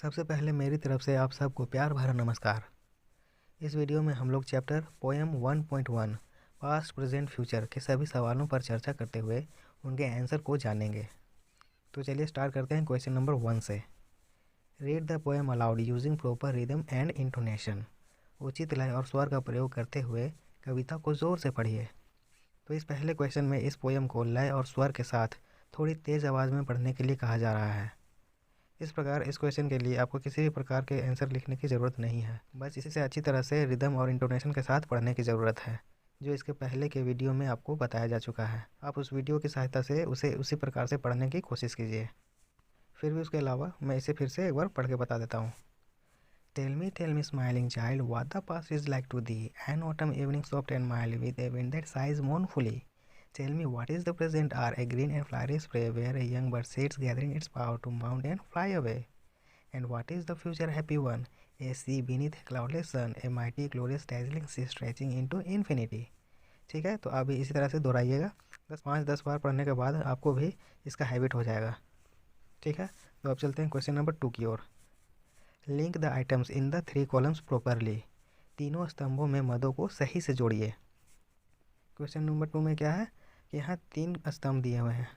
सबसे पहले मेरी तरफ से आप सबको प्यार भरा नमस्कार। इस वीडियो में हम लोग chapter poem 1.1 past present future के सभी सवालों पर चर्चा करते हुए उनके आंसर को जानेंगे। तो चलिए स्टार्ट करते हैं क्वेश्चन नंबर 1 से। Read the poem allowed using proper rhythm and intonation. उचित लय और स्वर का प्रयोग करते हुए कविता को ज़ोर से पढ़िए। तो इस पहले क्वेश्चन में इस पोएम को लय और स्वर के साथ थोड़ी तेज़ आवाज़ में पढ़ने के लिए कहा जा रहा है। इस प्रकार इस क्वेश्चन के लिए आपको किसी भी प्रकार के आंसर लिखने की ज़रूरत नहीं है, बस इसे अच्छी तरह से रिदम और इंटोनेशन के साथ पढ़ने की ज़रूरत है, जो इसके पहले के वीडियो में आपको बताया जा चुका है। आप उस वीडियो की सहायता से उसे उसी प्रकार से पढ़ने की कोशिश कीजिए। फिर भी उसके अलावा मैं इसे फिर से एक बार पढ़ के बता देता हूँ। Tell me smiling child what the past is like to thee, an autumn evening soft and mild with a wind that sighs mournfully. Tell me what is the present are, a green and flowery spray where a young bird sits gathering its power to mount and fly away. And what is the future happy one, a sea beneath a cloudless sun, a mighty glorious dazzling sea stretching into infinity. ठीक है, तो आप इसी तरह से दोहराइएगा। 5-10 बार पढ़ने के बाद आपको भी इसका हैबिट हो जाएगा। ठीक है, तो अब चलते हैं क्वेश्चन नंबर 2 की ओर। Link the items in the 3 columns properly. तीनों स्तंभों में मदों को सही से जोड़िए। क्वेश्चन नंबर 2 में क्या है कि यहाँ 3 स्तंभ दिए हुए हैं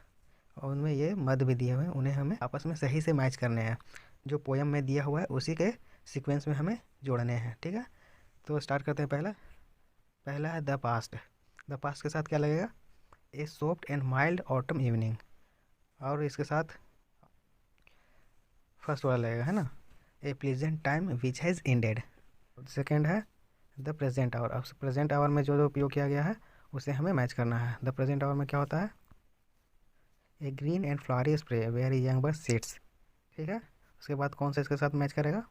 और उनमें ये मद भी दिए हुए हैं, उन्हें हमें आपस में सही से मैच करने हैं। जो पोएम में दिया हुआ है उसी के सीक्वेंस में हमें जोड़ने हैं। ठीक है, तो स्टार्ट करते हैं। पहला है द पास्ट। द पास्ट के साथ क्या लगेगा? A soft and mild autumn evening, और इसके साथ फर्स्ट वाला लगेगा, है ना, a pleasant time which has ended. Second है द प्रेजेंट आवर। अब प्रेजेंट आवर में जो उपयोग किया गया है उसे हमें मैच करना है। द प्रेजेंट आवर में क्या होता है? A green and flowery spray where young bird seeds. ठीक है, उसके बाद कौन सा इसके साथ मैच करेगा?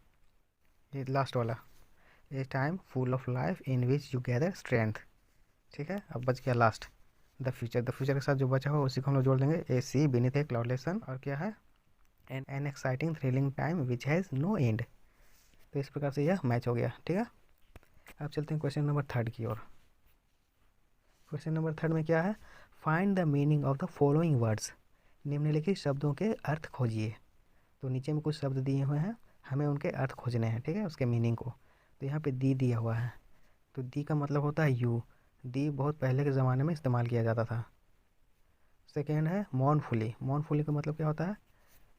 ये लास्ट वाला, ए time full of life in which you gather strength. ठीक है, अब बच गया last the future. The future के साथ जो बचा हुआ उसी को हम लोग जोड़ देंगे, ए सी बीनीथ ए क्लाउडलेस सन। और क्या है? An exciting thrilling time which has no end. तो इस प्रकार से यह मैच हो गया। ठीक है, अब चलते हैं क्वेश्चन नंबर 3 की ओर। क्वेश्चन नंबर 3 में क्या है? Find the meaning of the following words. निम्नलिखित शब्दों के अर्थ खोजिए। तो नीचे में कुछ शब्द दिए हुए हैं, हमें उनके अर्थ खोजने हैं। ठीक है, उसके मीनिंग को। तो यहाँ पे दी दिया हुआ है, तो दी का मतलब होता है यू। दी बहुत पहले के ज़माने में इस्तेमाल किया जाता था। सेकेंड है मौनफुली। मौनफुली का मतलब क्या होता है?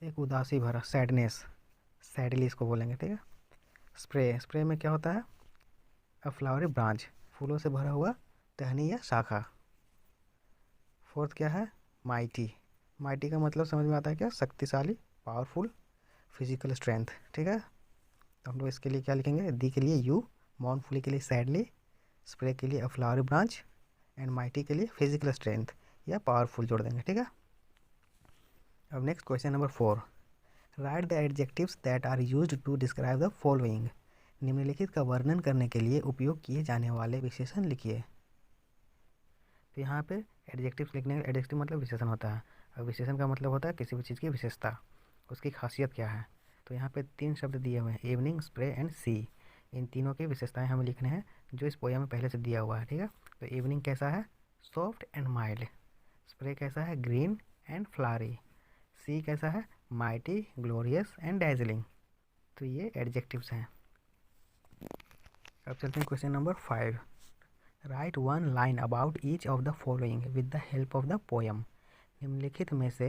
एक उदासी भरा, सैडनेस, सैडली इसको बोलेंगे। ठीक है, स्प्रे। स्प्रे में क्या होता है? अ फ्लावरी ब्रांच, फूलों से भरा हुआ टहनी या शाखा। फोर्थ क्या है? माइटी। माइटी का मतलब समझ में आता है क्या? शक्तिशाली, पावरफुल, फिजिकल स्ट्रेंथ। ठीक है, तो हम लोग इसके लिए क्या लिखेंगे? दी के लिए यू, मौनफुली के लिए सैडली, स्प्रे के लिए अ फ्लावरी ब्रांच, एंड माइटी के लिए फिजिकल स्ट्रेंथ या पावरफुल जोड़ देंगे। ठीक है, अब next question number 4। Write the adjectives that are used to describe the following. निम्नलिखित का वर्णन करने के लिए उपयोग किए जाने वाले विशेषण लिखिए। तो यहाँ पे एडजेक्टिव्स लिखने, एडजेक्टिव मतलब विशेषण होता है, और विशेषण का मतलब होता है किसी भी चीज़ की विशेषता, उसकी खासियत क्या है। तो यहाँ पे 3 शब्द दिए हुए हैं, इवनिंग, स्प्रे एंड सी। इन तीनों की विशेषताएं हमें लिखने हैं जो इस पोएम में पहले से दिया हुआ है। ठीक है, तो इवनिंग कैसा है? Soft and mild. स्प्रे कैसा है? Green and flowery. सी कैसा है? Mighty, glorious and dazzling. तो ये एडजेक्टिव्स हैं। अब चलते हैं question number 5। Right one line about each of the following with the help of the poem. निम्नलिखित में से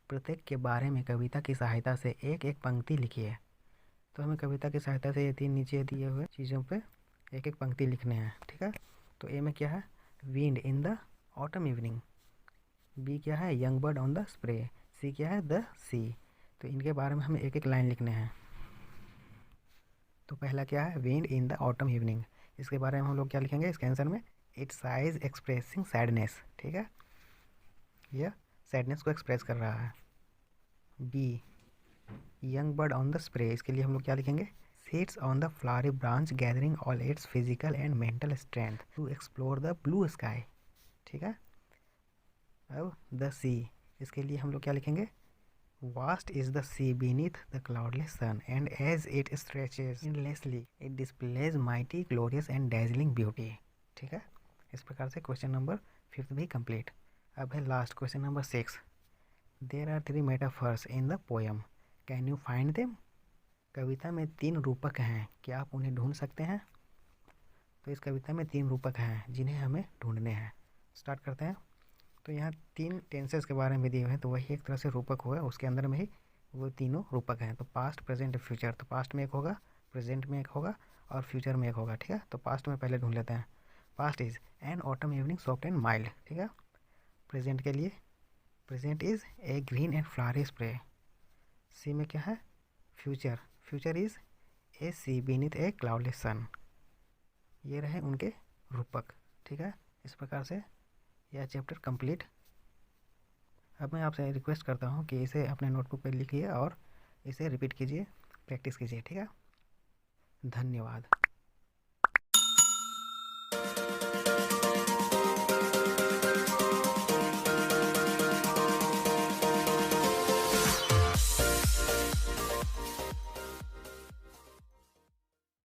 प्रत्येक के बारे में कविता की सहायता से एक एक पंक्ति लिखिए। तो हमें कविता की सहायता से ये 3 नीचे दिए हुए चीज़ों पे एक एक पंक्ति लिखने हैं। ठीक है, तो ए में क्या है? Wind in the autumn evening. B क्या है? Young bird on the spray. C क्या है? The sea. तो इनके बारे में हमें एक एक लाइन लिखने हैं। तो पहला क्या है? Wind in the autumn evening. इसके बारे में हम लोग क्या लिखेंगे इसके आंसर में? Its sighs expressing sadness. ठीक है, यह सैडनेस को एक्सप्रेस कर रहा है। B, young bird on the spray. इसके लिए हम लोग क्या लिखेंगे? Sits on the flowery branch gathering all its physical and mental strength to explore the blue sky. ठीक है, अब द सी। इसके लिए हम लोग क्या लिखेंगे? Vast is the sea beneath the cloudless sun and as it stretches endlessly it displays mighty, glorious and dazzling beauty. ठीक है, इस प्रकार से क्वेश्चन नंबर 5 भी कंप्लीट। अब है last question number 6। There are 3 metaphors in the poem, can you find them. कविता में 3 रूपक हैं, क्या आप उन्हें ढूंढ सकते हैं? तो इस कविता में 3 रूपक हैं जिन्हें हमें ढूंढने हैं। स्टार्ट करते हैं। तो यहाँ 3 टेंसेस के बारे में दिए हुए हैं, तो वही एक तरह से रूपक हुआ, उसके अंदर में ही वो तीनों रूपक हैं। तो पास्ट, प्रेजेंट, फ्यूचर। तो पास्ट में एक होगा, प्रेजेंट में एक होगा और फ्यूचर में एक होगा। ठीक है, तो पास्ट में पहले ढूंढ लेते हैं। Past is an autumn evening soft and mild. ठीक है, प्रेजेंट के लिए present is a green and flowery spray. C में क्या है? Future. Future is a sea beneath a cloudless sun. ये रहे उनके रूपक। ठीक है, इस प्रकार से यह चैप्टर कंप्लीट। अब मैं आपसे रिक्वेस्ट करता हूँ कि इसे अपने नोटबुक पर लिखिए और इसे रिपीट कीजिए, प्रैक्टिस कीजिए। ठीक है, धन्यवाद।